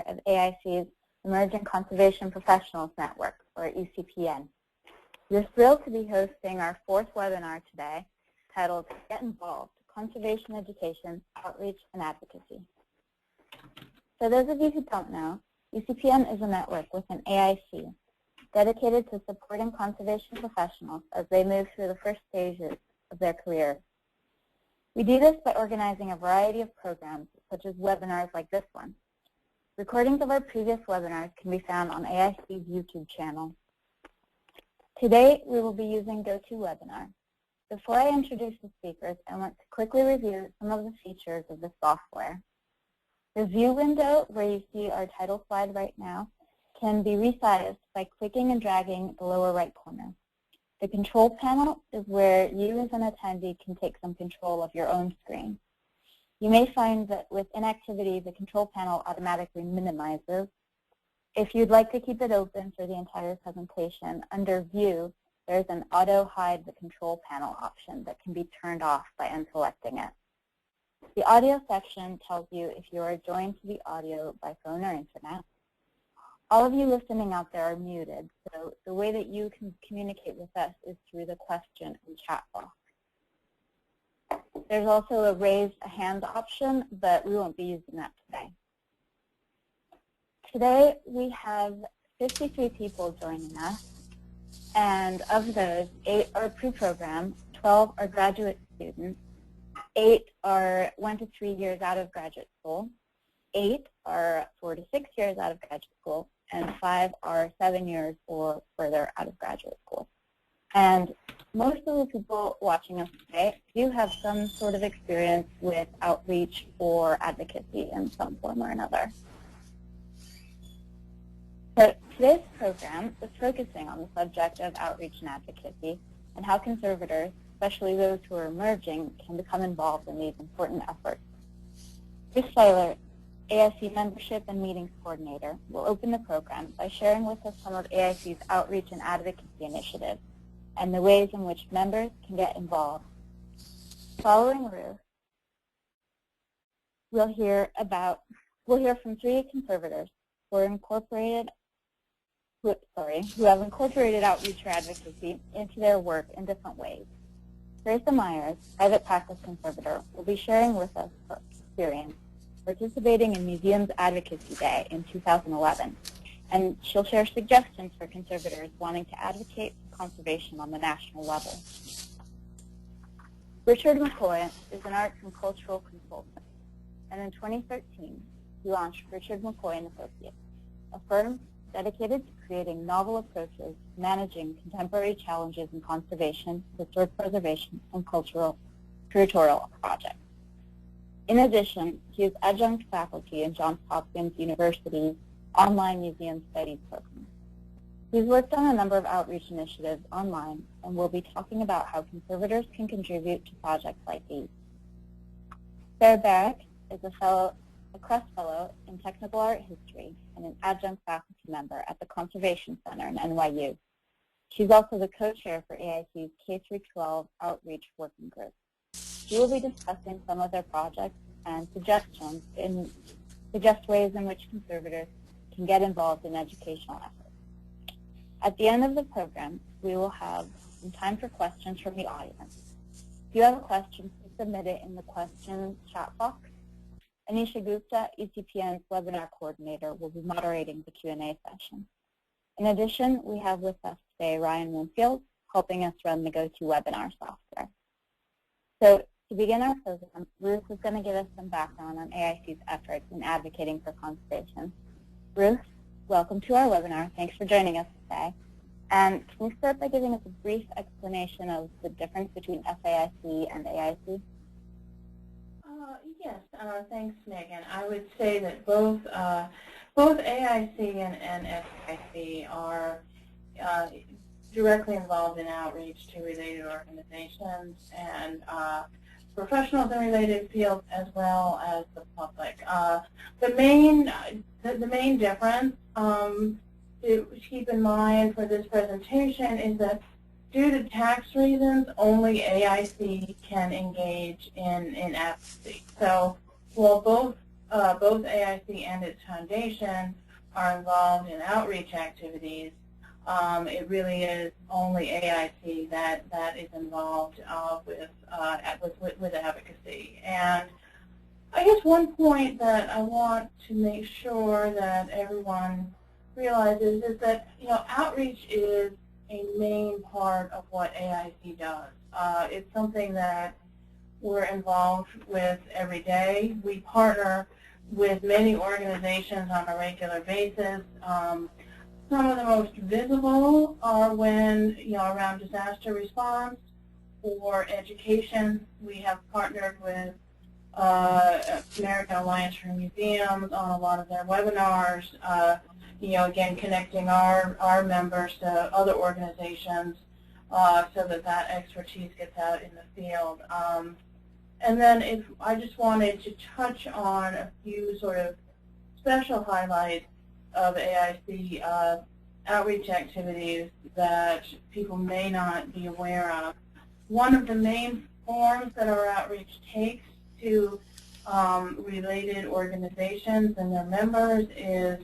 of AIC's Emerging Conservation Professionals Network, or ECPN. We're thrilled to be hosting our 4th webinar today, titled Get Involved, Conservation Education, Outreach, and Advocacy. For those of you who don't know, ECPN is a network within AIC dedicated to supporting conservation professionals as they move through the first stages of their careers. We do this by organizing a variety of programs, such as webinars like this one. Recordings of our previous webinars can be found on AIC's YouTube channel. Today, we will be using GoToWebinar. Before I introduce the speakers, I want to quickly review some of the features of the software. The view window, where you see our title slide right now, can be resized by clicking and dragging the lower right corner. The control panel is where you as an attendee can take some control of your own screen. You may find that with inactivity, the control panel automatically minimizes. If you'd like to keep it open for the entire presentation, under View, there's an Auto Hide the Control Panel option that can be turned off by unselecting it. The audio section tells you if you are joined to the audio by phone or internet. All of you listening out there are muted, so the way that you can communicate with us is through the question and chat box. There's also a raise a hand option, but we won't be using that today. Today we have 53 people joining us, and of those, 8 are pre-program, 12 are graduate students, 8 are 1 to 3 years out of graduate school, 8 are 4 to 6 years out of graduate school, and 5 are 7 years or further out of graduate school. And most of the people watching us today do have some sort of experience with outreach or advocacy in some form or another. So today's program is focusing on the subject of outreach and advocacy and how conservators, especially those who are emerging, can become involved in these important efforts. Chris Seiler, AIC Membership and Meetings Coordinator, will open the program by sharing with us some of AIC's outreach and advocacy initiatives and the ways in which members can get involved. Following Ruth, we'll hear from 3 conservators who have incorporated outreach or advocacy into their work in different ways. Teresa Myers, private practice conservator, will be sharing with us her experience participating in Museums Advocacy Day in 2011, and she'll share suggestions for conservators wanting to advocate for conservation on the national level. Richard McCoy is an arts and cultural consultant, and in 2013, he launched Richard McCoy & Associates, a firm dedicated to creating novel approaches to managing contemporary challenges in conservation, historic preservation, and curatorial projects. In addition, he is adjunct faculty in Johns Hopkins University's online museum studies program. He's worked on a number of outreach initiatives online and will be talking about how conservators can contribute to projects like these. Sarah Barrick is a Crest Fellow in Technical Art History and an adjunct faculty member at the Conservation Center in NYU. She's also the co-chair for AIC's K-12 Outreach Working Group. We will be discussing some of their projects and suggest ways in which conservators can get involved in educational efforts. At the end of the program, we will have some time for questions from the audience. If you have a question, please submit it in the questions chat box. Anisha Gupta, ECPN's webinar coordinator, will be moderating the Q&A session. In addition, we have with us today Ryan Winfield, helping us run the GoToWebinar software. So to begin our program, Ruth is going to give us some background on AIC's efforts in advocating for conservation. Ruth, welcome to our webinar. Thanks for joining us today. And can you start by giving us a brief explanation of the difference between FAIC and AIC? Yes, thanks, Megan. I would say that both AIC and FAIC are directly involved in outreach to related organizations and professionals in related fields as well as the public. The main difference to keep in mind for this presentation is that due to tax reasons, only AIC can engage in advocacy. So while both both AIC and its foundation are involved in outreach activities, it really is only AIC that is involved with advocacy. And I guess one point that I want to make sure that everyone realizes is that outreach is a main part of what AIC does. It's something that we're involved with every day. We partner with many organizations on a regular basis. Some of the most visible are when, around disaster response or education. We have partnered with American Alliance for Museums on a lot of their webinars, again, connecting our members to other organizations so that expertise gets out in the field. And then I just wanted to touch on a few sort of special highlights of AIC outreach activities that people may not be aware of. One of the main forms that our outreach takes to related organizations and their members is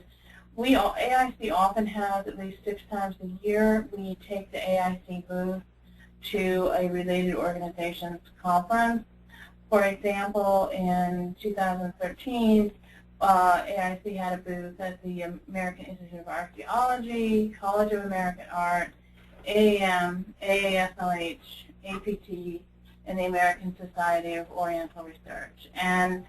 AIC often has at least 6 times a year we take the AIC booth to a related organizations conference. For example, in 2013, AIC had a booth at the American Institute of Archaeology, College of American Art, AAM, AASLH, APT, and the American Society of Oriental Research. And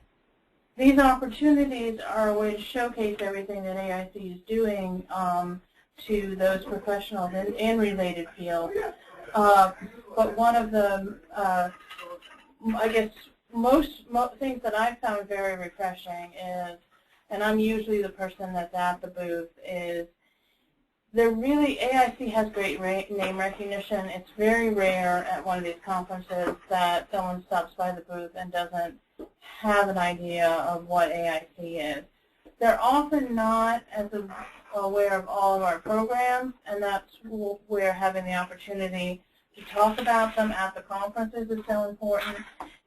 these opportunities are a way to showcase everything that AIC is doing to those professionals in related fields. But one of the, I guess, most things that I found very refreshing is, and I'm usually the person that's at the booth, is AIC has great name recognition. It's very rare at one of these conferences that someone stops by the booth and doesn't have an idea of what AIC is. They're often not as aware of all of our programs, and that's where having the opportunity to talk about them at the conferences is so important.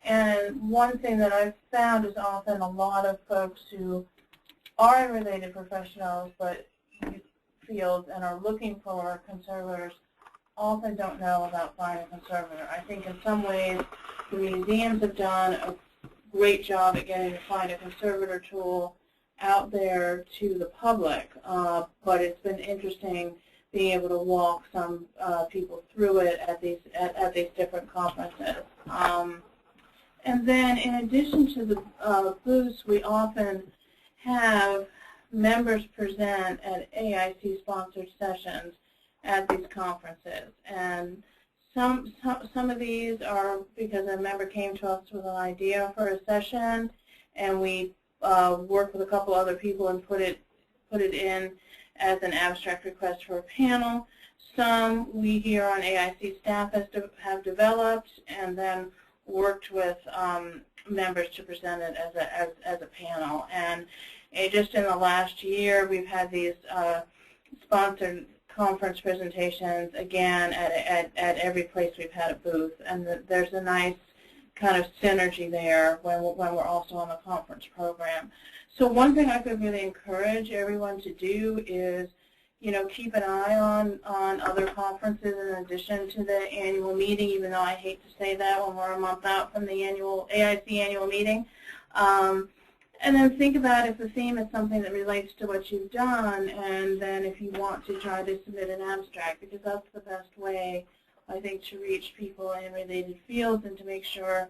And one thing that I've found is often a lot of folks who are in related professionals but fields and are looking for conservators often don't know about Find a Conservator. I think in some ways the museums have done a great job at getting the Find a Conservator tool out there to the public, but it's been interesting being able to walk some people through it at these different conferences. And then in addition to the booths, we often have members present at AIC-sponsored sessions at these conferences. And some of these are because a member came to us with an idea for a session, and we worked with a couple other people and put it in as an abstract request for a panel. Some we here on AIC staff have developed and then worked with members to present it as a panel. And just in the last year, we've had these sponsored conference presentations again at every place we've had a booth, and there's a nice kind of synergy there when we're also on the conference program. So one thing I could really encourage everyone to do is, keep an eye on other conferences in addition to the annual meeting, even though I hate to say that when we're a month out from the AIC annual meeting. And then think about if the theme is something that relates to what you've done, and then if you want to try to submit an abstract, because that's the best way, I think, to reach people in related fields and to make sure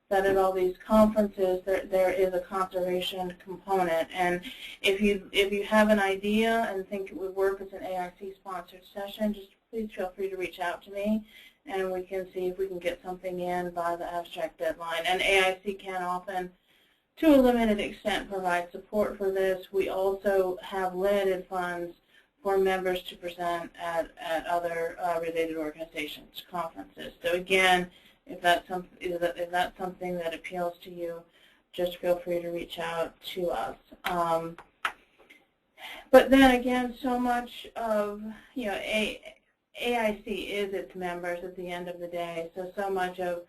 that at all these conferences there is a conservation component. And if you have an idea and think it would work as an AIC-sponsored session, just please feel free to reach out to me, and we can see if we can get something in by the abstract deadline. And AIC can often, to a limited extent, provide support for this. We also have limited funds for members to present at other related organizations' conferences. So again, if that's something that appeals to you, just feel free to reach out to us. But then again, so much of AIC is its members at the end of the day. So much of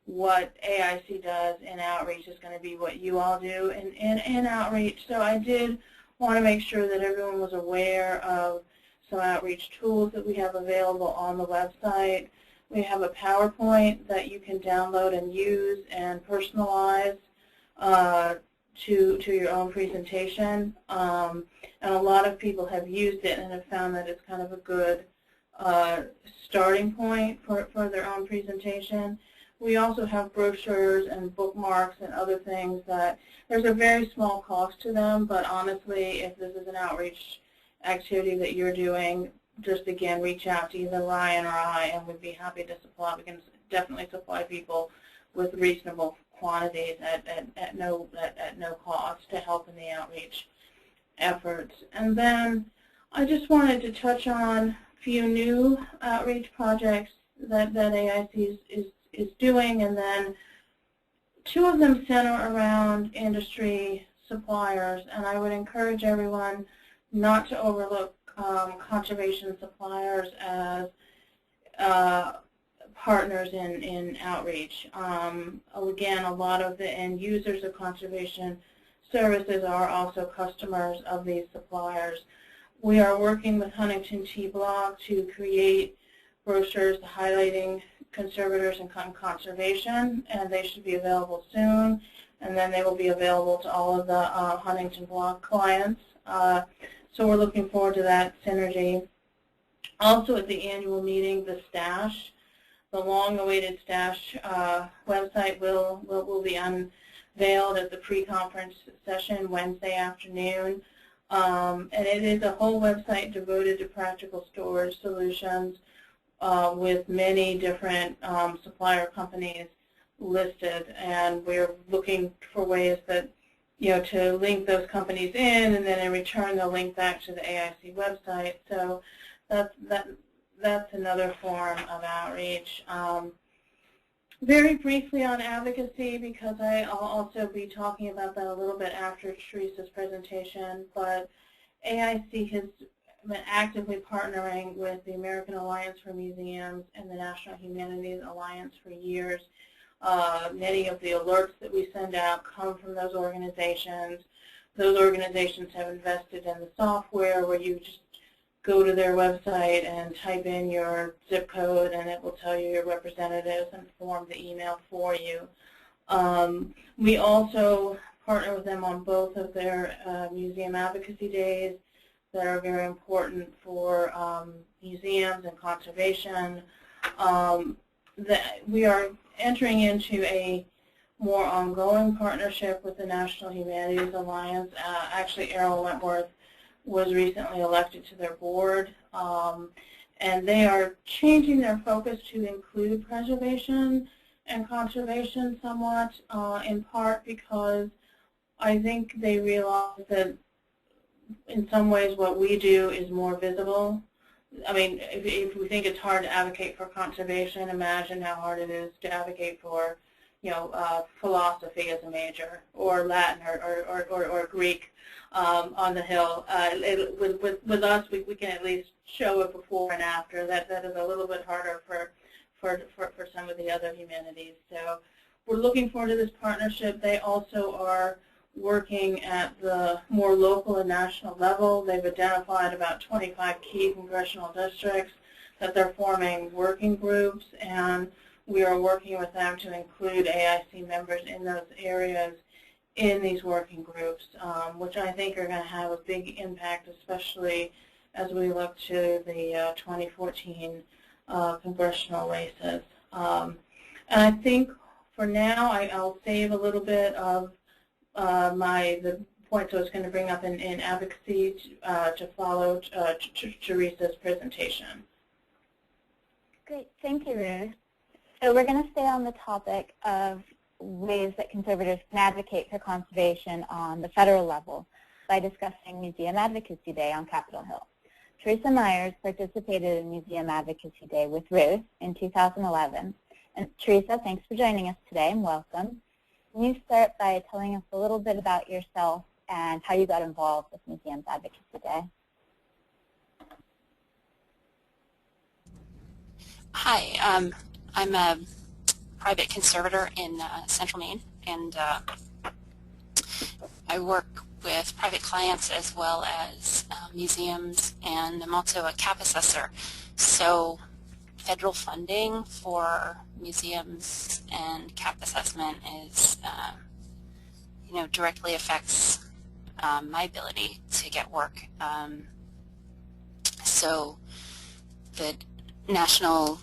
what AIC does in outreach is going to be what you all do in outreach. So I did want to make sure that everyone was aware of some outreach tools that we have available on the website. We have a PowerPoint that you can download and use and personalize to your own presentation. And a lot of people have used it and have found that it's kind of a good starting point for their own presentation. We also have brochures and bookmarks and other things that there's a very small cost to them, but honestly, if this is an outreach activity that you're doing, just again reach out to either Ryan or I, and we'd be happy to supply. We can definitely supply people with reasonable quantities at no cost to help in the outreach efforts. And then I just wanted to touch on a few new outreach projects that AIC is doing, and then two of them center around industry suppliers, and I would encourage everyone not to overlook conservation suppliers as partners in outreach. Again, a lot of the end users of conservation services are also customers of these suppliers. We are working with Huntington Tea Block to create brochures highlighting conservators and conservation, and they should be available soon, and then they will be available to all of the Huntington Block clients. So we're looking forward to that synergy. Also at the annual meeting, the Stash, the long-awaited Stash website will be unveiled at the pre-conference session Wednesday afternoon. And it is a whole website devoted to practical storage solutions with many different supplier companies listed, and we're looking for ways that to link those companies in, and then in return they'll link back to the AIC website. So that's another form of outreach. Very briefly on advocacy, because I'll also be talking about that a little bit after Teresa's presentation, but AIC has been actively partnering with the American Alliance for Museums and the National Humanities Alliance for years. Many of the alerts that we send out come from those organizations. Those organizations have invested in the software where you just go to their website and type in your zip code, and it will tell you your representatives and form the email for you. We also partner with them on both of their museum advocacy days that are very important for museums and conservation. We are entering into a more ongoing partnership with the National Humanities Alliance. Actually, Errol Wentworth was recently elected to their board, and they are changing their focus to include preservation and conservation somewhat, in part because I think they realize that in some ways what we do is more visible. I mean, if we think it's hard to advocate for conservation, imagine how hard it is to advocate for, philosophy as a major, or Latin, or Greek on the Hill. With us, we can at least show it before and after. That is a little bit harder for some of the other humanities. So we're looking forward to this partnership. They also are working at the more local and national level. They've identified about 25 key congressional districts that they're forming working groups, and we are working with them to include AIC members in those areas in these working groups, which I think are going to have a big impact, especially as we look to the 2014 congressional races. And I think for now I'll save a little bit of the points I was going to bring up in advocacy to follow Teresa's presentation. Great, thank you, Ruth. So we're going to stay on the topic of ways that conservators can advocate for conservation on the federal level by discussing Museum Advocacy Day on Capitol Hill. Teresa Myers participated in Museum Advocacy Day with Ruth in 2011. And Teresa, thanks for joining us today and welcome. Can you start by telling us a little bit about yourself and how you got involved with Museum Advocacy Day? Hi, I'm a private conservator in Central Maine, and I work with private clients as well as museums, and I'm also a cap assessor. So federal funding for museums and cap assessment is, directly affects my ability to get work. So the national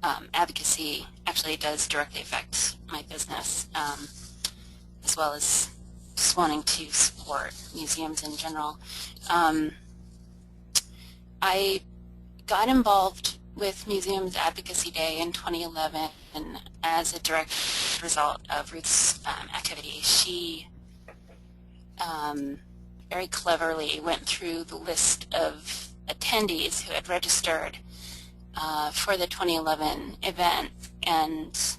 advocacy actually does directly affect my business, as well as just wanting to support museums in general. I got involved with Museums Advocacy Day in 2011 and as a direct result of Ruth's activity. She very cleverly went through the list of attendees who had registered for the 2011 event and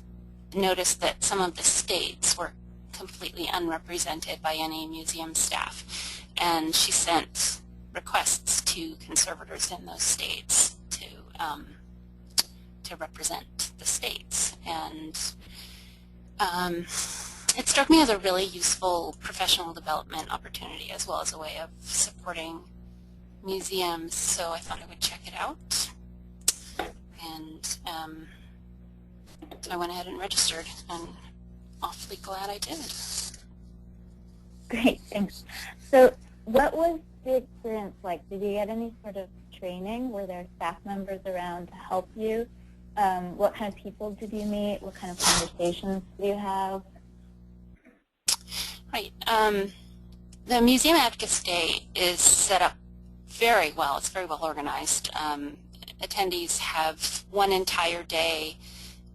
noticed that some of the states were completely unrepresented by any museum staff, and she sent requests to conservators in those states to represent the states, and it struck me as a really useful professional development opportunity as well as a way of supporting museums, so I thought I would check it out, and so I went ahead and registered, and awfully glad I did. Great, thanks. So what was the experience like? Did you get any sort of training? Were there staff members around to help you? What kind of people did you meet? What kind of conversations did you have? Right. The Museum Advocacy Day is set up very well. It's very well organized. Attendees have one entire day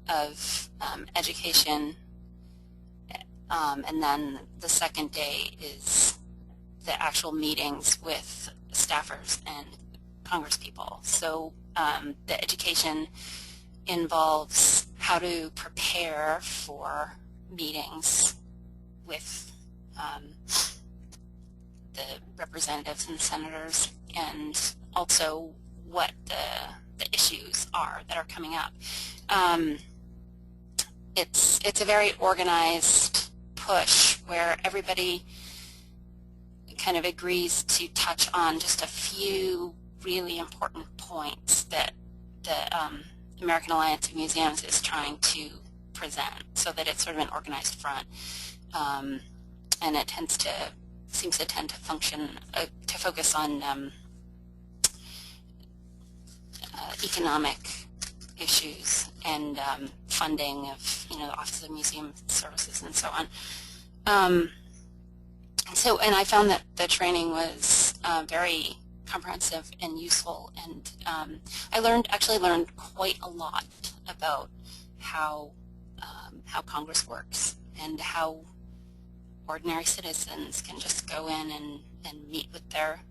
of education, and then the second day is the actual meetings with staffers and congresspeople. So the education involves how to prepare for meetings with the representatives and senators, and also what the issues are that are coming up. It's a very organized push where everybody kind of agrees to touch on just a few really important points that the American Alliance of Museums is trying to present, so that it's sort of an organized front, and it seems to tend to function to focus on economic issues and funding of the Office of Museum Services and so on. And I found that the training was very comprehensive and useful, and I actually learned quite a lot about how Congress works and how ordinary citizens can just go in and meet with their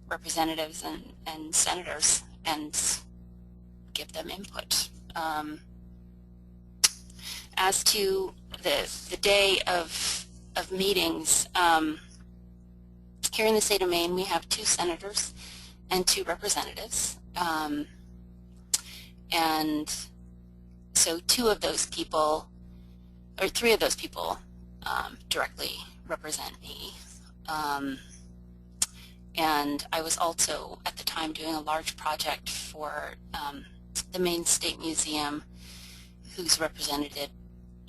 representatives and senators and give them input. As to the day of meetings, here in the state of Maine we have 2 senators and 2 representatives, and so 2 of those people, or 3 of those people directly represent me. And I was also at the time doing a large project for the Maine State Museum, who's represented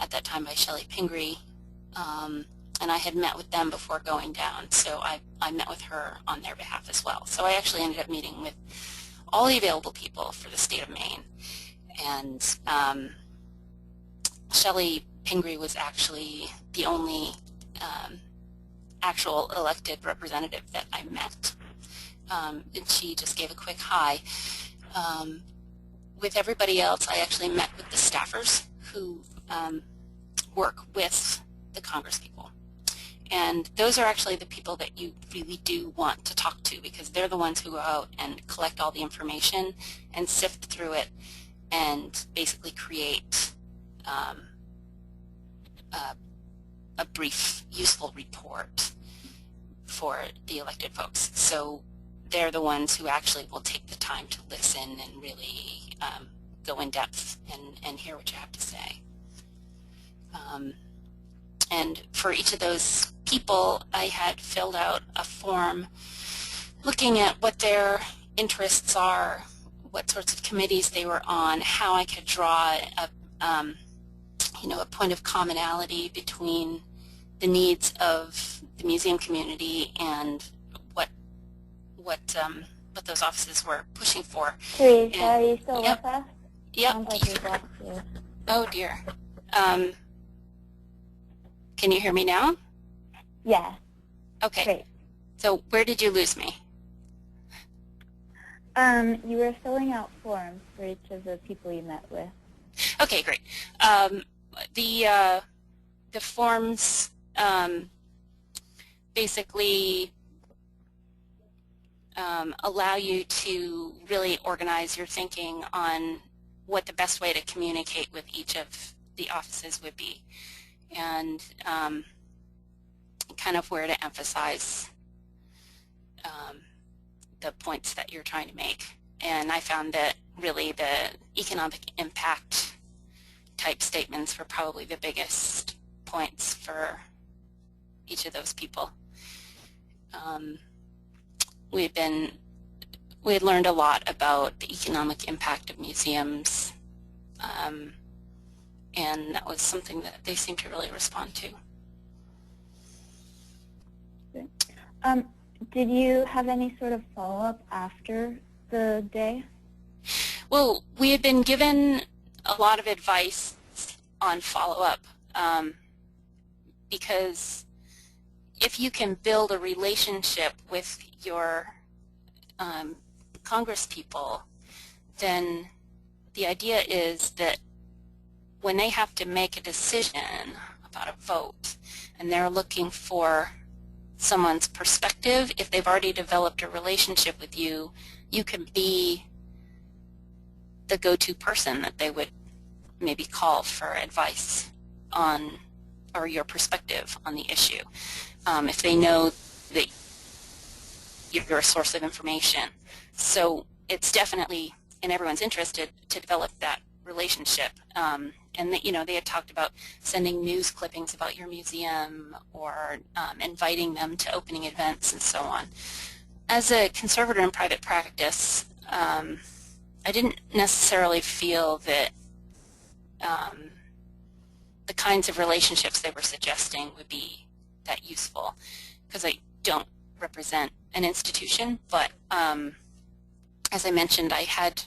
at that time by Shelley Pingree, and I had met with them before going down, so I met with her on their behalf as well. So I actually ended up meeting with all the available people for the state of Maine, and Shelley Pingree was actually the only actual elected representative that I met, and she just gave a quick hi. With everybody else, I actually met with the staffers who work with the congresspeople, and those are actually the people that you really do want to talk to, because they're the ones who go out and collect all the information and sift through it and basically create a brief, useful report for the elected folks. So they're the ones who actually will take the time to listen and really go in depth and hear what you have to say. And for each of those people, I had filled out a form looking at what their interests are, what sorts of committees they were on, how I could draw a point of commonality between the needs of the museum community and what those offices were pushing for. Teresa, are you still Yep. with us? Yep. Sounds like we've lost you. Oh dear. Can you hear me now? Yeah. Okay. Great. So where did you lose me? You were filling out forms for each of the people you met with. Okay, great. The forms basically allow you to really organize your thinking on what the best way to communicate with each of the offices would be, and kind of where to emphasize the points that you're trying to make. And I found that really the economic impact type statements were probably the biggest points for each of those people. We had learned a lot about the economic impact of museums, and that was something that they seemed to really respond to. Did you have any sort of follow-up after the day? Well, we had been given a lot of advice on follow-up, because if you can build a relationship with your Congress people, then the idea is that when they have to make a decision about a vote and they're looking for someone's perspective, if they've already developed a relationship with you, you can be the go-to person that they would maybe call for advice on, or your perspective on the issue. If they know that you're a source of information. So it's definitely in everyone's interest to develop that relationship. And that, they had talked about sending news clippings about your museum, or inviting them to opening events and so on. As a conservator in private practice, I didn't necessarily feel that the kinds of relationships they were suggesting would be that useful, because I don't represent an institution, but as I mentioned, I had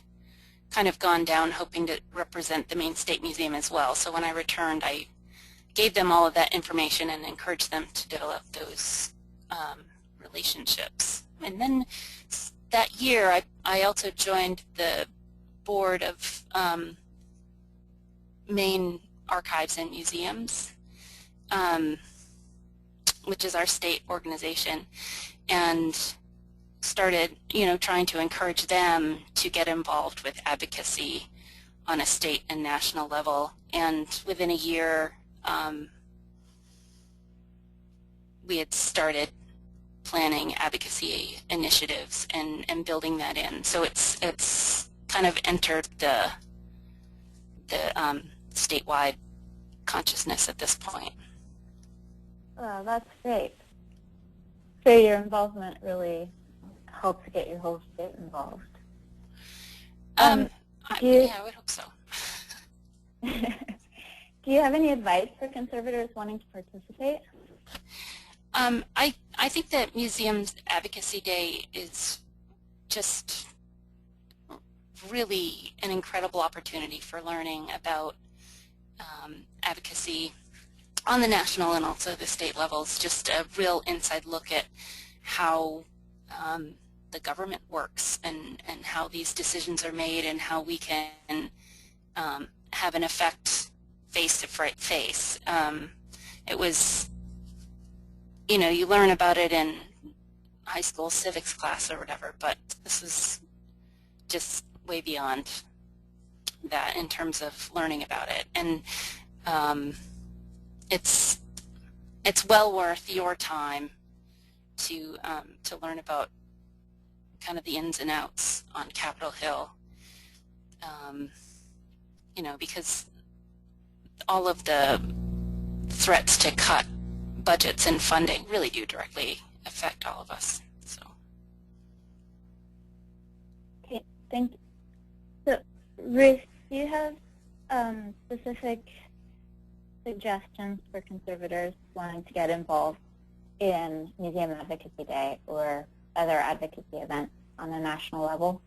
kind of gone down hoping to represent the Maine State Museum as well. So when I returned, I gave them all of that information and encouraged them to develop those relationships. And then that year, I also joined the board of Maine Archives and Museums, which is our state organization, and started, trying to encourage them to get involved with advocacy on a state and national level. And within a year, we had started planning advocacy initiatives and building that in. So it's kind of entered the statewide consciousness at this point. Oh, that's great. So your involvement really helps get your whole state involved. Yeah, I would hope so. Do you have any advice for conservators wanting to participate? I think that Museums Advocacy Day is just really an incredible opportunity for learning about advocacy on the national and also the state levels. Just a real inside look at how the government works and how these decisions are made and how we can have an effect face to face. It was, you learn about it in high school civics class or whatever, but this is just way beyond that in terms of learning about it. And it's well worth your time to learn about kind of the ins and outs on Capitol Hill. because all of the threats to cut budgets and funding really do directly affect all of us. So. Okay, thank you. So, Ruth, do you have specific suggestions for conservators wanting to get involved in Museum Advocacy Day or other advocacy events on a national level?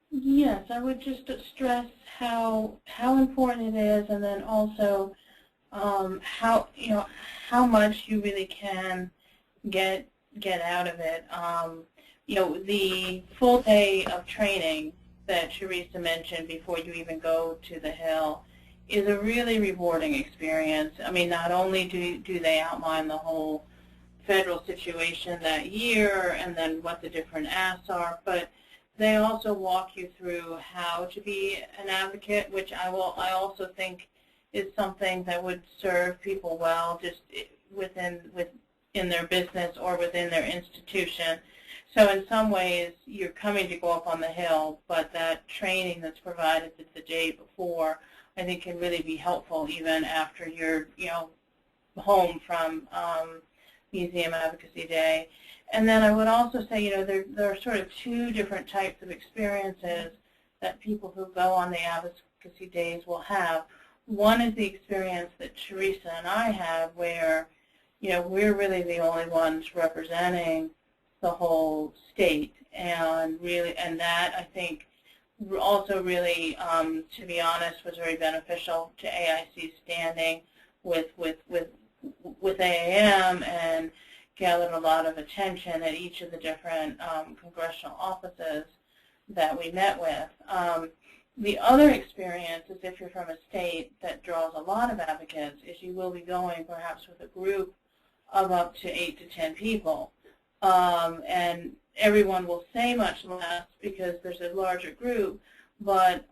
Yes, I would just stress how important it is, and then also how much you really can get out of it. The full day of training that Teresa mentioned before you even go to the Hill is a really rewarding experience. I mean, not only do they outline the whole federal situation that year and then what the different asks are, but they also walk you through how to be an advocate, which I also think is something that would serve people well just within their business or within their institution. So in some ways, you're coming to go up on the Hill, but that training that's provided the day before, I think, can really be helpful even after you're home from Museum Advocacy Day. And then I would also say, there are sort of two different types of experiences that people who go on the advocacy days will have. One is the experience that Teresa and I have where, we're really the only ones representing the whole state, and that I think also really, to be honest, was very beneficial to AIC's standing with AAM and gathered a lot of attention at each of the different congressional offices that we met with. The other experience is if you're from a state that draws a lot of advocates, is you will be going perhaps with a group of up to 8 to 10 people. And everyone will say much less because there's a larger group, but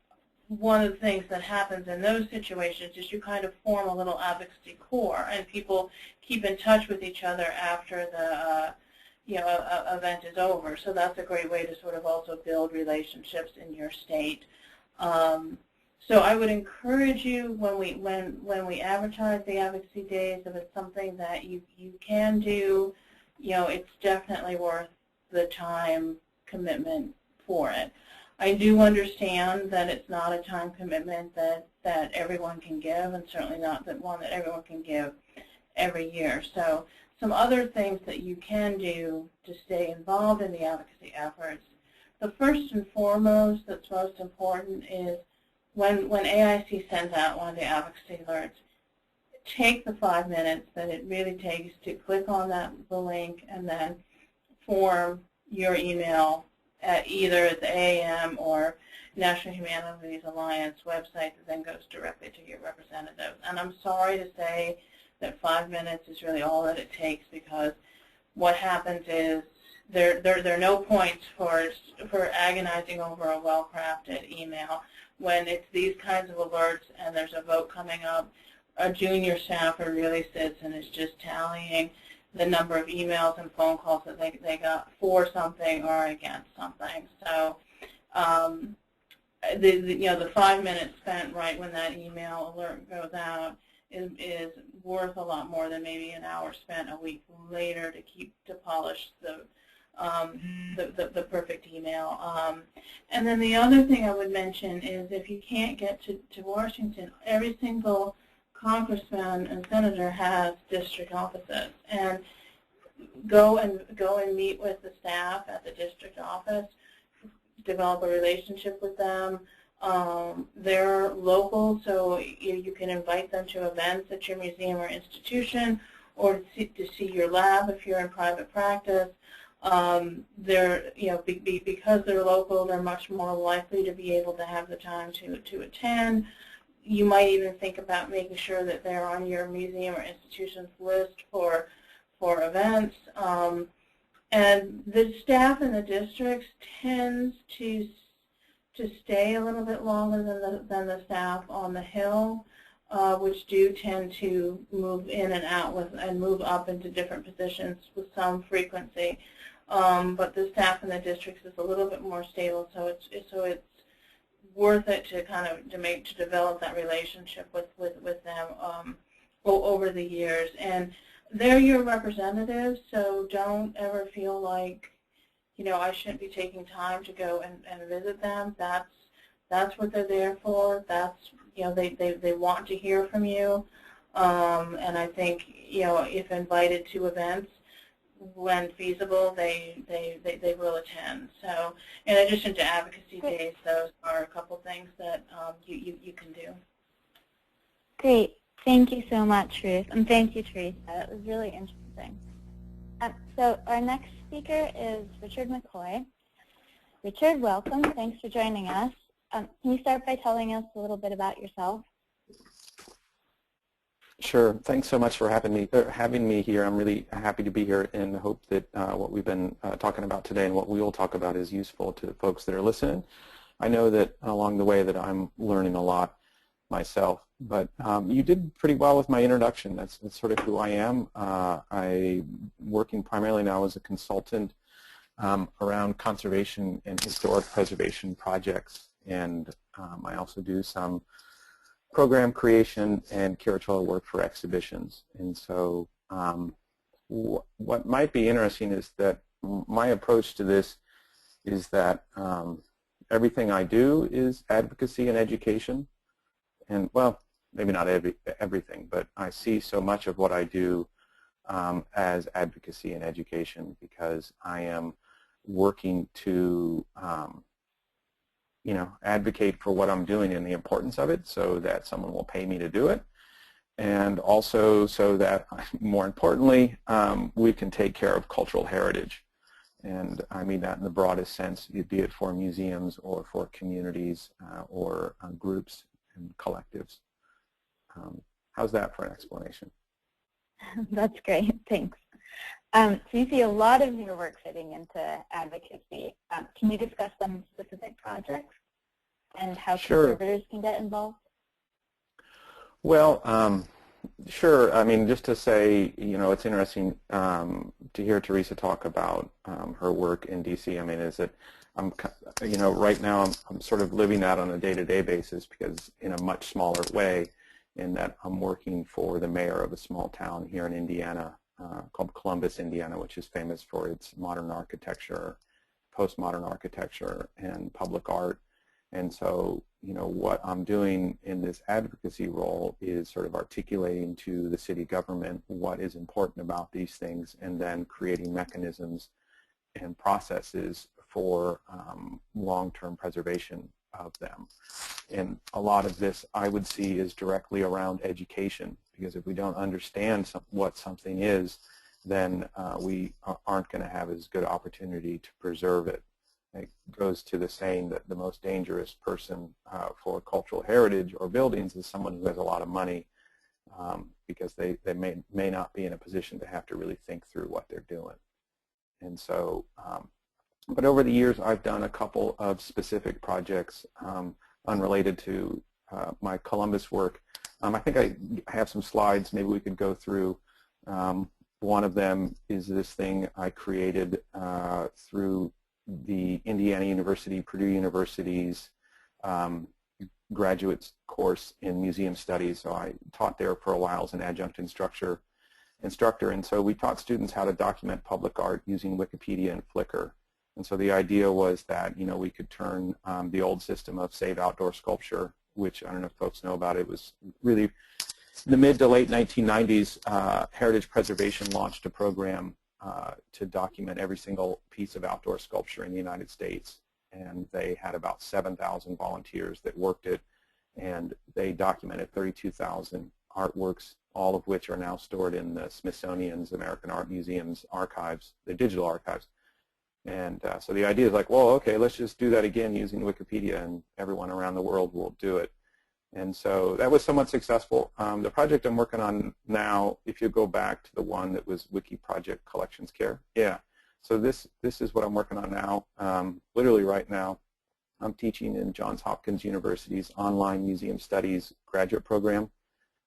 one of the things that happens in those situations is you kind of form a little advocacy core, and people keep in touch with each other after the event is over. So that's a great way to sort of also build relationships in your state. So I would encourage you when we advertise the advocacy days, if it's something that you can do, it's definitely worth the time commitment for it. I do understand that it's not a time commitment that everyone can give, and certainly not one that everyone can give every year. So some other things that you can do to stay involved in the advocacy efforts. The first and foremost that's most important is when AIC sends out one of the advocacy alerts, take the 5 minutes that it really takes to click on the link and then form your email at either the AAM or National Humanities Alliance website that then goes directly to your representatives. And I'm sorry to say that 5 minutes is really all that it takes, because what happens is there are no points for agonizing over a well-crafted email. When it's these kinds of alerts and there's a vote coming up, a junior staffer really sits and is just tallying the number of emails and phone calls that they got for something or against something. So the 5 minutes spent right when that email alert goes out is worth a lot more than maybe an hour spent a week later to polish the perfect email. And then the other thing I would mention is if you can't get to Washington, every single congressman and senator has district offices, and go and meet with the staff at the district office, develop a relationship with them. They're local, so you can invite them to events at your museum or institution, or to see your lab if you're in private practice. Because they're local, they're much more likely to be able to have the time to attend. You might even think about making sure that they're on your museum or institution's list for events. And the staff in the districts tends to stay a little bit longer than the staff on the Hill, which do tend to move in and out and move up into different positions with some frequency. But the staff in the districts is a little bit more stable, so worth it to kind of to develop that relationship with them over the years. And they're your representatives, so don't ever feel like, I shouldn't be taking time to go and visit them. That's what they're there for. That's, they want to hear from you. And I think, if invited to events, when feasible, they will attend. So in addition to advocacy days, those are a couple things that you can do. Great. Thank you so much, Ruth. And thank you, Teresa. That was really interesting. So our next speaker is Richard McCoy. Richard, welcome. Thanks for joining us. Can you start by telling us a little bit about yourself? Sure. Thanks so much for having me here. I'm really happy to be here and hope that what we've been talking about today and what we will talk about is useful to the folks that are listening. I know that along the way that I'm learning a lot myself, but you did pretty well with my introduction. That's sort of who I am. I'm working primarily now as a consultant around conservation and historic preservation projects, and I also do some program creation and curatorial work for exhibitions. And so what might be interesting is that my approach to this is that everything I do is advocacy and education. And, well, maybe not everything, but I see so much of what I do as advocacy and education because I am working to advocate for what I'm doing and the importance of it so that someone will pay me to do it, and also so that, more importantly, we can take care of cultural heritage. And I mean that in the broadest sense, be it for museums or for communities or groups and collectives. How's that for an explanation? That's great. Thanks. So you see a lot of your work fitting into advocacy. Can you discuss some specific projects and how conservators can get involved? Well, sure. I mean, just to say, it's interesting to hear Teresa talk about her work in D.C. I mean, is that right now I'm sort of living that on a day-to-day basis because in a much smaller way in that I'm working for the mayor of a small town here in Indiana called Columbus, Indiana, which is famous for its modern architecture, postmodern architecture, and public art. And so, what I'm doing in this advocacy role is sort of articulating to the city government what is important about these things and then creating mechanisms and processes for long-term preservation of them. And a lot of this I would see is directly around education, because if we don't understand what something is, then we aren't going to have as good opportunity to preserve it. It goes to the saying that the most dangerous person for cultural heritage or buildings is someone who has a lot of money, because they may not be in a position to have to really think through what they're doing. And so, but over the years I've done a couple of specific projects unrelated to my Columbus work. I think I have some slides maybe we could go through. One of them is this thing I created through the Indiana University, Purdue University's graduate course in museum studies. So I taught there for a while as an adjunct instructor, and so we taught students how to document public art using Wikipedia and Flickr. And so the idea was that we could turn the old system of Save Outdoor Sculpture, which I don't know if folks know about it, was really in the mid to late 1990s. Heritage Preservation launched a program to document every single piece of outdoor sculpture in the United States, and they had about 7,000 volunteers that worked it, and they documented 32,000 artworks, all of which are now stored in the Smithsonian's American Art Museum's archives, the digital archives. And so the idea is like, well, okay, let's just do that again using Wikipedia, and everyone around the world will do it. And so that was somewhat successful. The project I'm working on now, if you go back to the one that was Wiki Project Collections Care, yeah. So this is what I'm working on now. Literally right now, I'm teaching in Johns Hopkins University's online museum studies graduate program.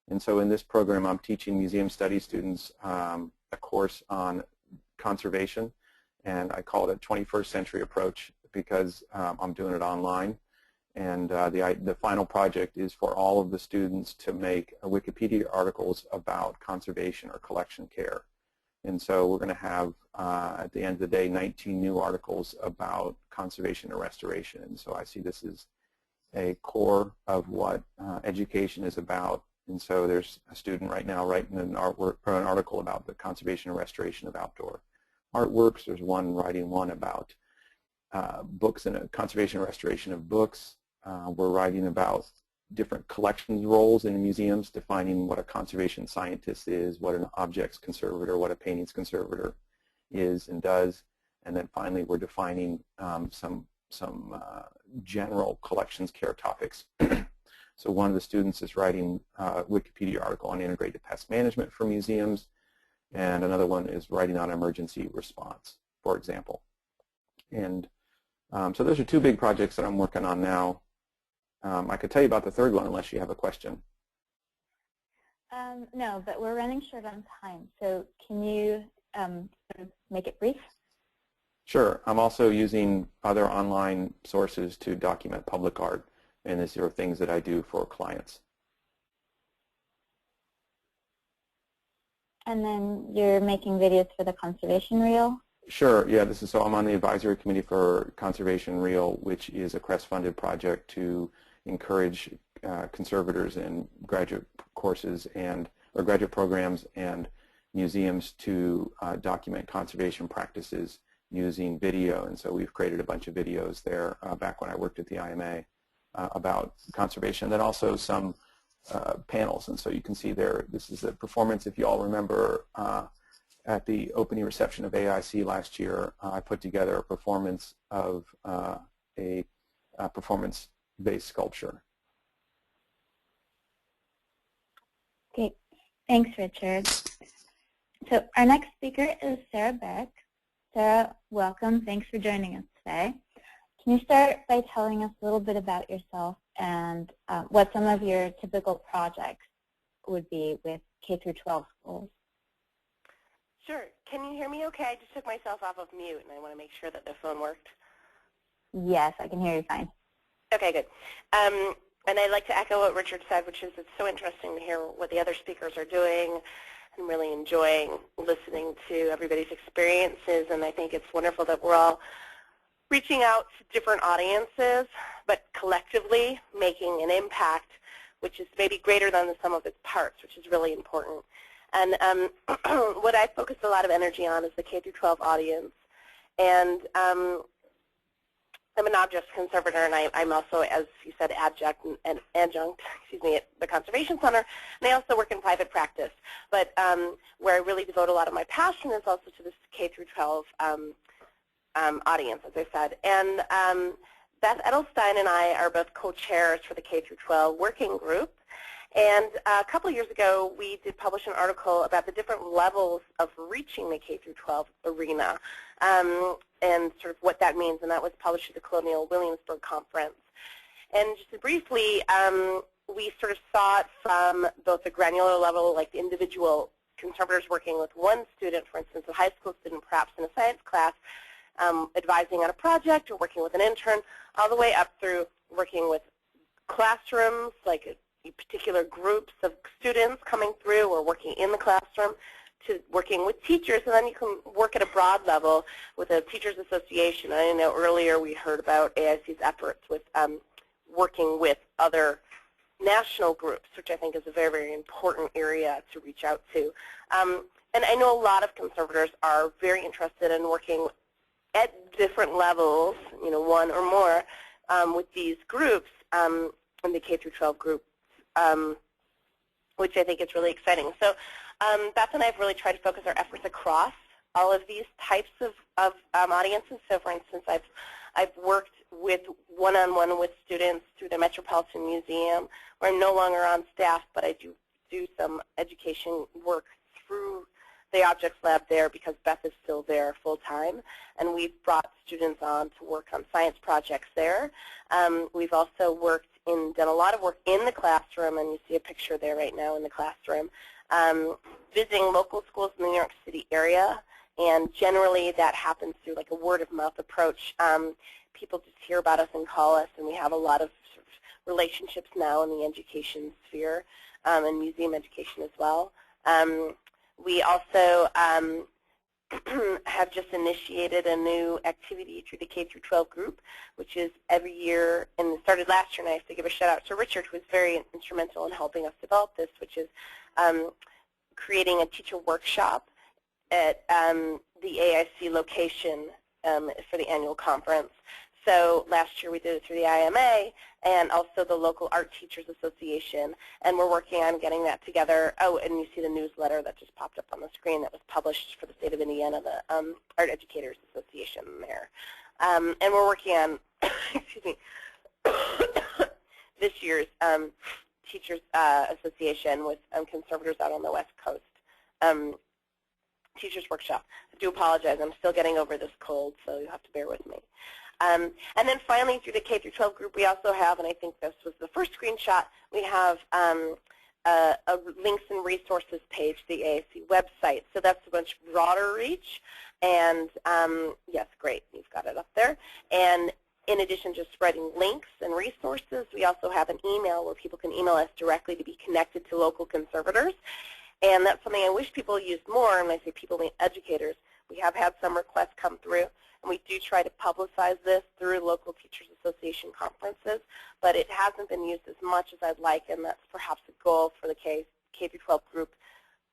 And so in this program, I'm teaching museum studies students a course on conservation, and I call it a 21st century approach because I'm doing it online. And the final project is for all of the students to make Wikipedia articles about conservation or collection care. And so we're going to have, at the end of the day, 19 new articles about conservation and restoration. And so I see this as a core of what education is about. And so there's a student right now writing an article about the conservation and restoration of outdoor artworks. There's one writing one about books and conservation and restoration of books. We're writing about different collections roles in museums, defining what a conservation scientist is, what an objects conservator, what a paintings conservator is and does. And then finally, we're defining some general collections care topics. So one of the students is writing a Wikipedia article on integrated pest management for museums, and another one is writing on emergency response, for example. And so those are two big projects that I'm working on now. I could tell you about the third one unless you have a question. No, but we're running short on time, so can you make it brief? Sure. I'm also using other online sources to document public art, and these are things that I do for clients. And then you're making videos for the conservation reel? Sure. Yeah. So I'm on the advisory committee for Conservation Reel, which is a CREST-funded project to encourage conservators in graduate courses or graduate programs and museums to document conservation practices using video. And so we've created a bunch of videos there back when I worked at the IMA about conservation, and then also some panels. And so you can see there, this is a performance, if you all remember, at the opening reception of AIC last year, I put together a performance of a performance-based sculpture. Okay, thanks, Richard. So our next speaker is Sarah Beck. Sarah, welcome. Thanks for joining us today. Can you start by telling us a little bit about yourself and what some of your typical projects would be with K through 12 schools? Sure. Can you hear me okay? I just took myself off of mute, and I want to make sure that the phone worked. Yes, I can hear you fine. Okay, good. And I'd like to echo what Richard said, which is it's so interesting to hear what the other speakers are doing. I'm really enjoying listening to everybody's experiences, and I think it's wonderful that we're all reaching out to different audiences, but collectively making an impact, which is maybe greater than the sum of its parts, which is really important. And what I focus a lot of energy on is the K through 12 audience. And I'm an objects conservator, and I'm also, as you said, adjunct at the Conservation Center. And I also work in private practice. But where I really devote a lot of my passion is also to this K through 12 audience, as I said. And Beth Edelstein and I are both co-chairs for the K through 12 working group. And a couple of years ago, we did publish an article about the different levels of reaching the K through 12 arena and sort of what that means. And that was published at the Colonial Williamsburg Conference. And just briefly, we sort of saw it from both the granular level, like the individual conservators working with one student, for instance, a high school student perhaps in a science class, advising on a project or working with an intern, all the way up through working with classrooms, like particular groups of students coming through or working in the classroom, to working with teachers, and then you can work at a broad level with a teachers association. I know earlier we heard about AIC's efforts with working with other national groups, which I think is a very, very important area to reach out to. And I know a lot of conservators are very interested in working at different levels, you know, one or more, with these groups in the K through 12 group, which I think is really exciting. So Beth and I have really tried to focus our efforts across all of these types of audiences. So for instance, I've worked with one-on-one with students through the Metropolitan Museum, where I'm no longer on staff, but I do some education work through the Objects Lab there because Beth is still there full-time, and we've brought students on to work on science projects there. We've also done a lot of work in the classroom, and you see a picture there right now in the classroom, visiting local schools in the New York City area, and generally that happens through like a word-of-mouth approach. People just hear about us and call us, and we have a lot of relationships now in the education sphere and museum education as well. We also have just initiated a new activity through the K-12 group, which is every year, and it started last year, and I have to give a shout out to Richard, who was very instrumental in helping us develop this, which is creating a teacher workshop at the AIC location for the annual conference. So last year we did it through the IMA and also the local Art Teachers Association, and we're working on getting that together. Oh, and you see the newsletter that just popped up on the screen that was published for the state of Indiana, the Art Educators Association there. And we're working on, excuse me, this year's Teachers Association with conservators out on the West Coast. Teachers Workshop. I do apologize. I'm still getting over this cold, so you'll have to bear with me. And then finally, through the K-12 group, we also have, and I think this was the first screenshot, we have a links and resources page, the AIC website. So that's a much broader reach. And yes, great, you've got it up there. And in addition to spreading links and resources, we also have an email where people can email us directly to be connected to local conservators. And that's something I wish people used more. And when I say people, I mean educators. We have had some requests come through, and we do try to publicize this through local Teachers Association conferences, but it hasn't been used as much as I'd like, and that's perhaps a goal for the K-12 group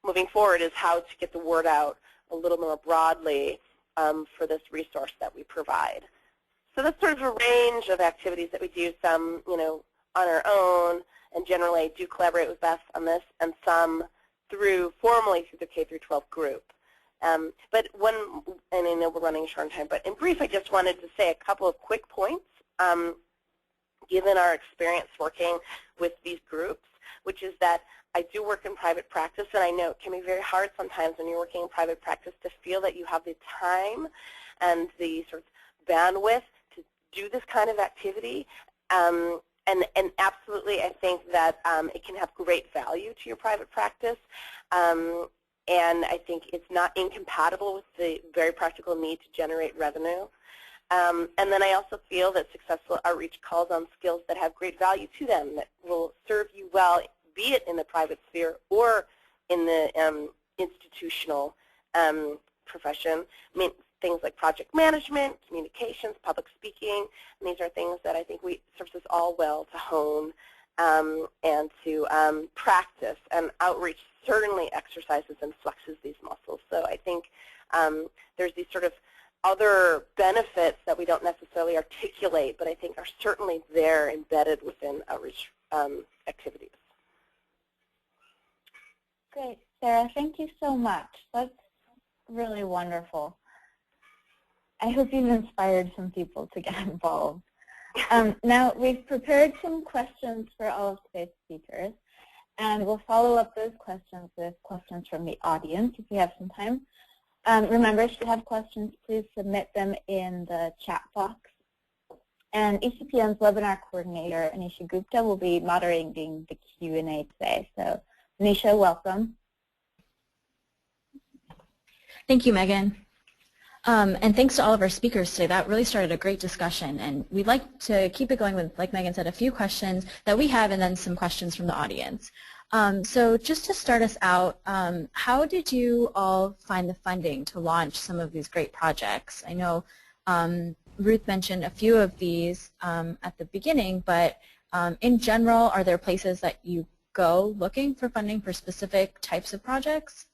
moving forward, is how to get the word out a little more broadly for this resource that we provide. So that's sort of a range of activities that we do, some, on our own, and generally I do collaborate with Beth on this, and some formally through the K-12 group. But one, and I know we're running short on time, but in brief, I just wanted to say a couple of quick points, given our experience working with these groups, which is that I do work in private practice, and I know it can be very hard sometimes when you're working in private practice to feel that you have the time and the sort of bandwidth to do this kind of activity. And absolutely, I think that it can have great value to your private practice. And I think it's not incompatible with the very practical need to generate revenue. And then I also feel that successful outreach calls on skills that have great value to them, that will serve you well, be it in the private sphere or in the institutional profession. I mean, things like project management, communications, public speaking, and these are things that I think serves us all well to hone and to practice, and outreach certainly exercises and flexes these muscles. So I think there's these sort of other benefits that we don't necessarily articulate, but I think are certainly there embedded within outreach activities. Great, Sarah, thank you so much. That's really wonderful. I hope you've inspired some people to get involved. Now, we've prepared some questions for all of today's speakers, and we'll follow up those questions with questions from the audience if we have some time. Remember, if you have questions, please submit them in the chat box. And ECPM's webinar coordinator, Anisha Gupta, will be moderating the Q&A today. So, Anisha, welcome. Thank you, Megan. And thanks to all of our speakers today. That really started a great discussion, and we'd like to keep it going with, like Megan said, a few questions that we have and then some questions from the audience. So just to start us out, how did you all find the funding to launch some of these great projects? I know Ruth mentioned a few of these at the beginning, but in general, are there places that you go looking for funding for specific types of projects?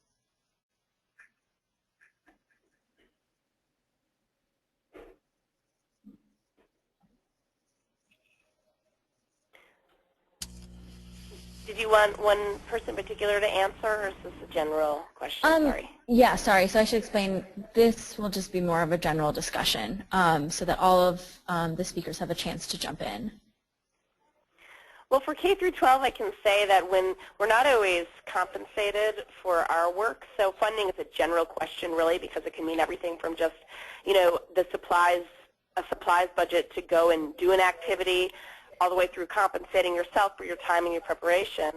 Did you want one person in particular to answer, or is this a general question? Sorry. Yeah, sorry. So I should explain. This will just be more of a general discussion so that all of the speakers have a chance to jump in. Well, for K through 12, I can say that when we're not always compensated for our work, so funding is a general question, really, because it can mean everything from just, the supplies, a supplies budget to go and do an activity, all the way through compensating yourself for your time and your preparation.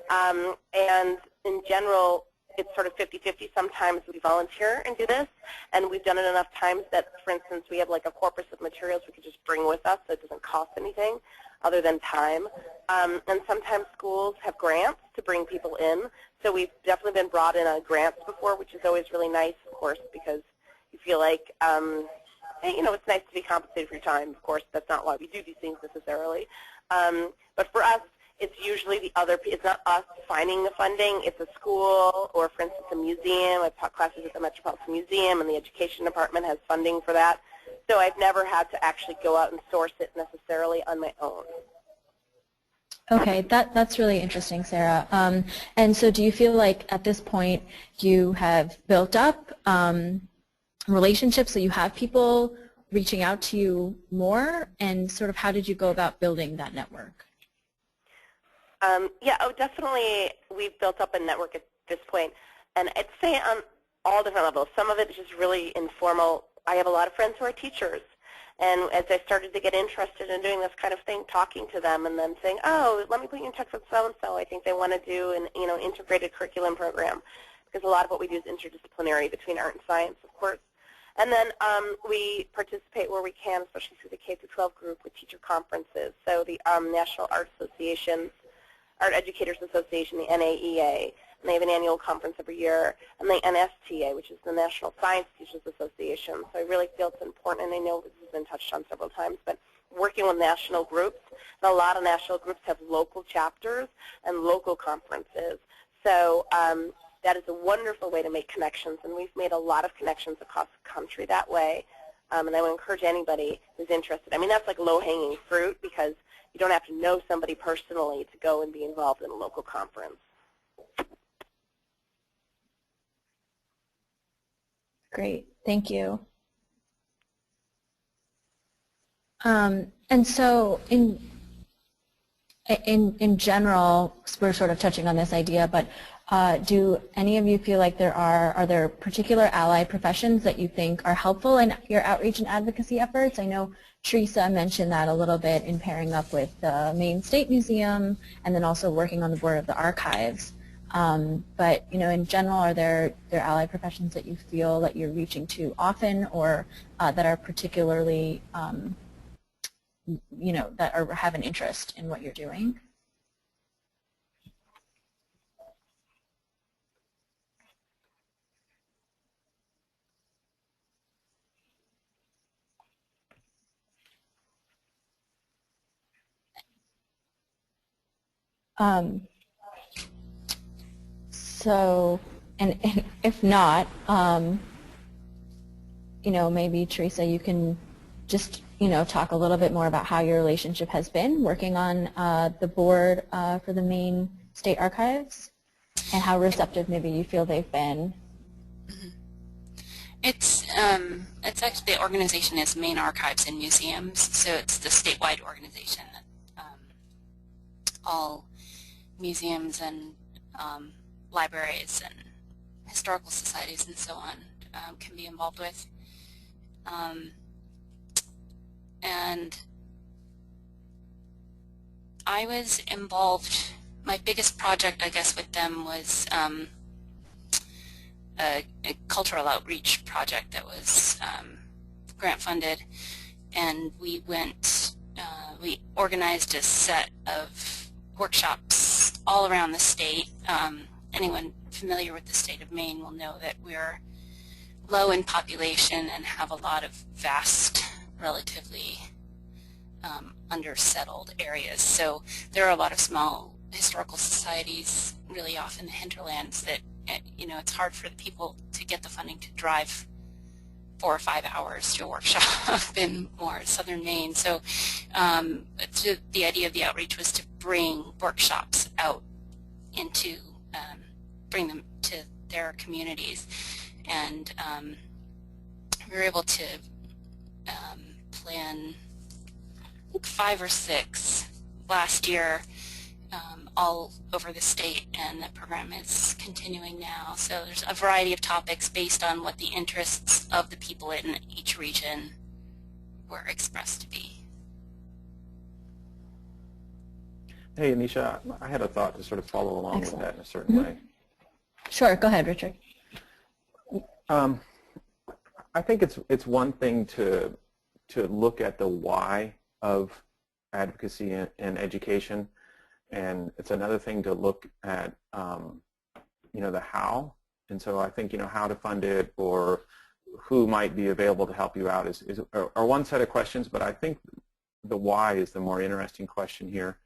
And in general, it's sort of 50-50. Sometimes we volunteer and do this, and we've done it enough times that, for instance, we have like a corpus of materials we could just bring with us so it doesn't cost anything. other than time. And sometimes schools have grants to bring people in. So we've definitely been brought in on grants before, which is always really nice, of course, because you feel like, hey, you know, it's nice to be compensated for your time. Of course, that's not why we do these things necessarily. But for us, it's usually the other, it's not us finding the funding, it's a school or, for instance, a museum. I've taught classes at the Metropolitan Museum, and the Education Department has funding for that. So I've never had to actually go out and source it necessarily on my own. Okay, that's really interesting, Sarah. And so do you feel like at this point you have built up relationships, so you have people reaching out to you more, and sort of how did you go about building that network? Yeah, oh, definitely we've built up a network at this point, and I'd say on all different levels. Some of it is just really informal. I have a lot of friends who are teachers, and as I started to get interested in doing this kind of thing, talking to them and then saying, oh, let me put you in touch with so-and-so. I think they want to do an integrated curriculum program, because a lot of what we do is interdisciplinary between art and science, of course. And then we participate where we can, especially through the K-12 group, with teacher conferences. So the National Art Associations, Art Educators Association, the NAEA, and they have an annual conference every year, and the NSTA, which is the National Science Teachers Association. So I really feel it's important, and I know this has been touched on several times, but working with national groups, and a lot of national groups have local chapters and local conferences. So that is a wonderful way to make connections, and we've made a lot of connections across the country that way. And I would encourage anybody who's interested. I mean, that's like low-hanging fruit, because you don't have to know somebody personally to go and be involved in a local conference. Great, thank you. And so in general, we're sort of touching on this idea, but do any of you feel like are there particular allied professions that you think are helpful in your outreach and advocacy efforts? I know Teresa mentioned that a little bit in pairing up with the Maine State Museum and then also working on the board of the archives. But in general, are there allied professions that you feel that you're reaching to often, or that are particularly that have an interest in what you're doing? So, and if not, maybe Teresa, you can just talk a little bit more about how your relationship has been working on the board for the Maine State Archives, and how receptive maybe you feel they've been. Mm-hmm. It's actually, the organization is Maine Archives and Museums, so it's the statewide organization that all museums and libraries and historical societies and so on can be involved with. And I was involved, my biggest project, I guess, with them was a cultural outreach project that was grant funded, and we organized a set of workshops all around the state. Anyone familiar with the state of Maine will know that we're low in population and have a lot of vast, relatively undersettled areas. So there are a lot of small historical societies, really off in the hinterlands, that it's hard for the people to get the funding to drive 4 or 5 hours to a workshop in more southern Maine. So the idea of the outreach was to bring workshops out into, bring them to their communities. And we were able to plan, I think, 5 or 6 last year, all over the state, and the program is continuing now. So there's a variety of topics based on what the interests of the people in each region were expressed to be. Hey, Anisha, I had a thought to sort of follow along with that in a certain way. Sure, go ahead, Richard. I think it's one thing to look at the why of advocacy and education, and it's another thing to look at the how. And so I think how to fund it or who might be available to help you out are one set of questions, but I think the why is the more interesting question here.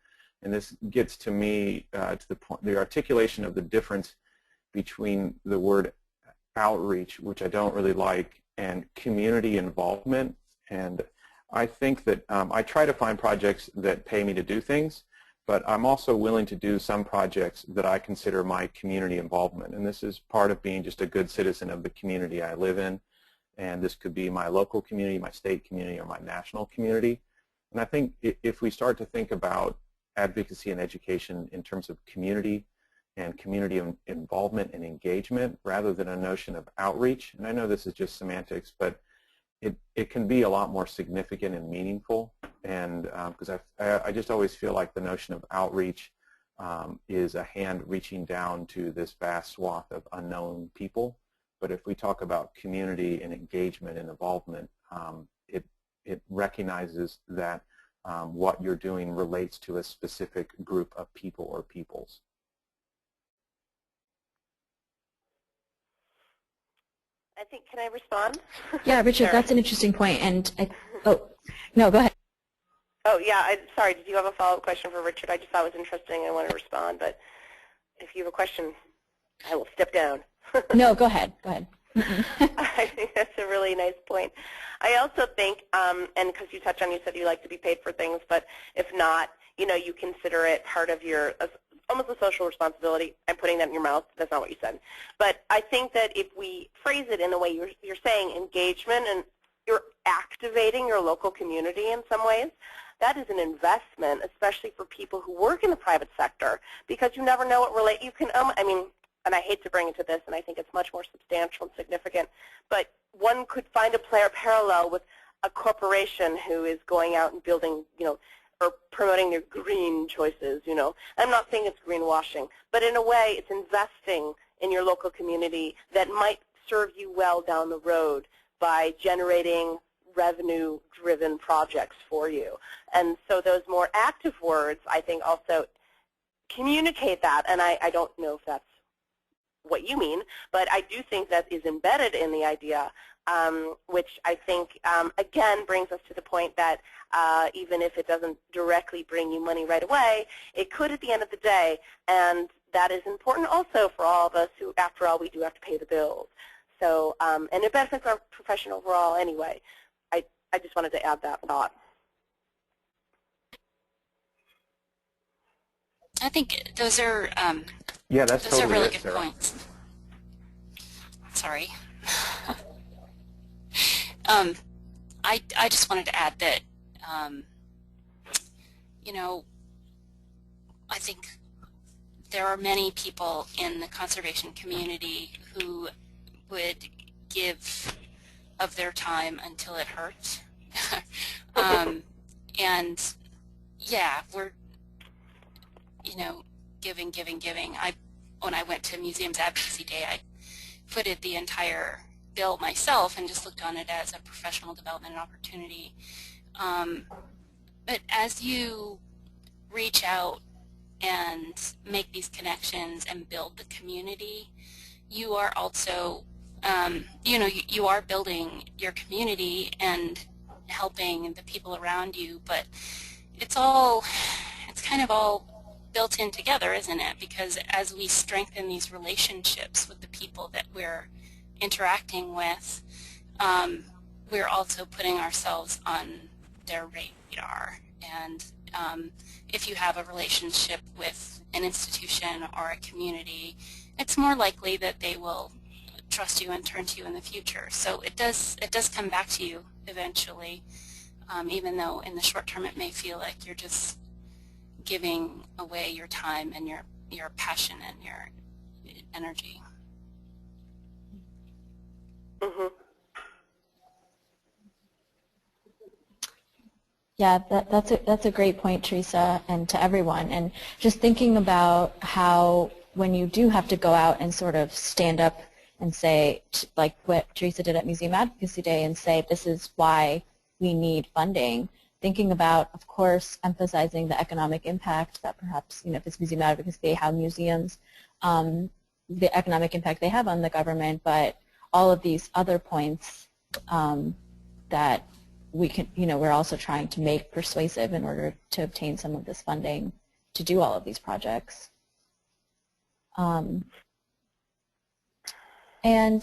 And this gets to me to the point, the articulation of the difference between the word outreach, which I don't really like, and community involvement. And I think that I try to find projects that pay me to do things, but I'm also willing to do some projects that I consider my community involvement. And this is part of being just a good citizen of the community I live in. And this could be my local community, my state community, or my national community. And I think if we start to think about advocacy and education in terms of community and community involvement and engagement rather than a notion of outreach, and I know this is just semantics, but it can be a lot more significant and meaningful. And because I just always feel like the notion of outreach is a hand reaching down to this vast swath of unknown people. But if we talk about community and engagement and involvement, it recognizes that what you're doing relates to a specific group of people or peoples. I think, can I respond? Yeah, Richard, that's an interesting point. And no, go ahead. Oh, yeah, sorry, did you have a follow-up question for Richard? I just thought it was interesting. I want to respond, but if you have a question, I will step down. No, go ahead. Go ahead. I think that's a really nice point. I also think, and because you touched on, you said you like to be paid for things, but if not, you consider it part of your, almost a social responsibility. I'm putting that in your mouth. That's not what you said. But I think that if we phrase it in the way you're saying, engagement, and you're activating your local community in some ways, that is an investment, especially for people who work in the private sector, because you never know what you can, and I hate to bring it to this, and I think it's much more substantial and significant, but one could find a parallel with a corporation who is going out and building, or promoting their green choices, I'm not saying it's greenwashing, but in a way it's investing in your local community that might serve you well down the road by generating revenue-driven projects for you. And so those more active words, I think, also communicate that, and I don't know if that's what you mean, but I do think that is embedded in the idea, which I think, again, brings us to the point that even if it doesn't directly bring you money right away, it could at the end of the day, and that is important also for all of us who, after all, we do have to pay the bills. So, and it benefits our profession overall anyway. I just wanted to add that thought. I think those are yeah, that's those totally are really it, good Sarah. points. Sorry. I just wanted to add that I think there are many people in the conservation community who would give of their time until it hurts. And yeah, we're giving. When I went to Museums Advocacy Day, I footed the entire bill myself and just looked on it as a professional development opportunity. But as you reach out and make these connections and build the community, you are also, you are building your community and helping the people around you, but it's kind of all built in together, isn't it? Because as we strengthen these relationships with the people that we're interacting with, we're also putting ourselves on their radar. And if you have a relationship with an institution or a community, it's more likely that they will trust you and turn to you in the future. So it does come back to you eventually, even though in the short term it may feel like you're just giving away your time and your passion and your energy. Mm-hmm. Yeah, that's a great point, Teresa, and to everyone. And just thinking about how when you do have to go out and sort of stand up and say, like what Teresa did at Museum Advocacy Day, and say this is why we need funding, thinking about, of course, emphasizing the economic impact that perhaps, if it's museum advocacy, how museums, the economic impact they have on the government, but all of these other points that we can, we're also trying to make persuasive in order to obtain some of this funding to do all of these projects. And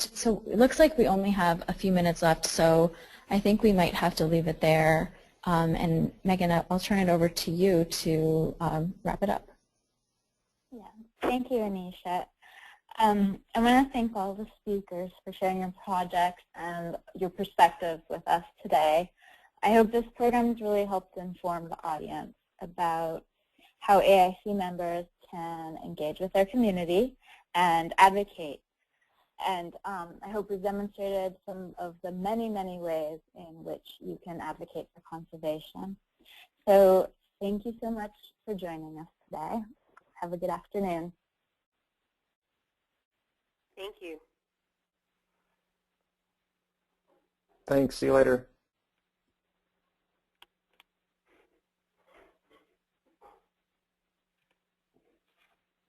so it looks like we only have a few minutes left, so I think we might have to leave it there. And Megan, I'll turn it over to you to wrap it up. Yeah, thank you, Anisha. I want to thank all the speakers for sharing your projects and your perspectives with us today. I hope this program has really helped inform the audience about how AIC members can engage with their community and advocate. And I hope we've demonstrated some of the many, many ways in which you can advocate for conservation. So thank you so much for joining us today. Have a good afternoon. Thank you. Thanks. See you later.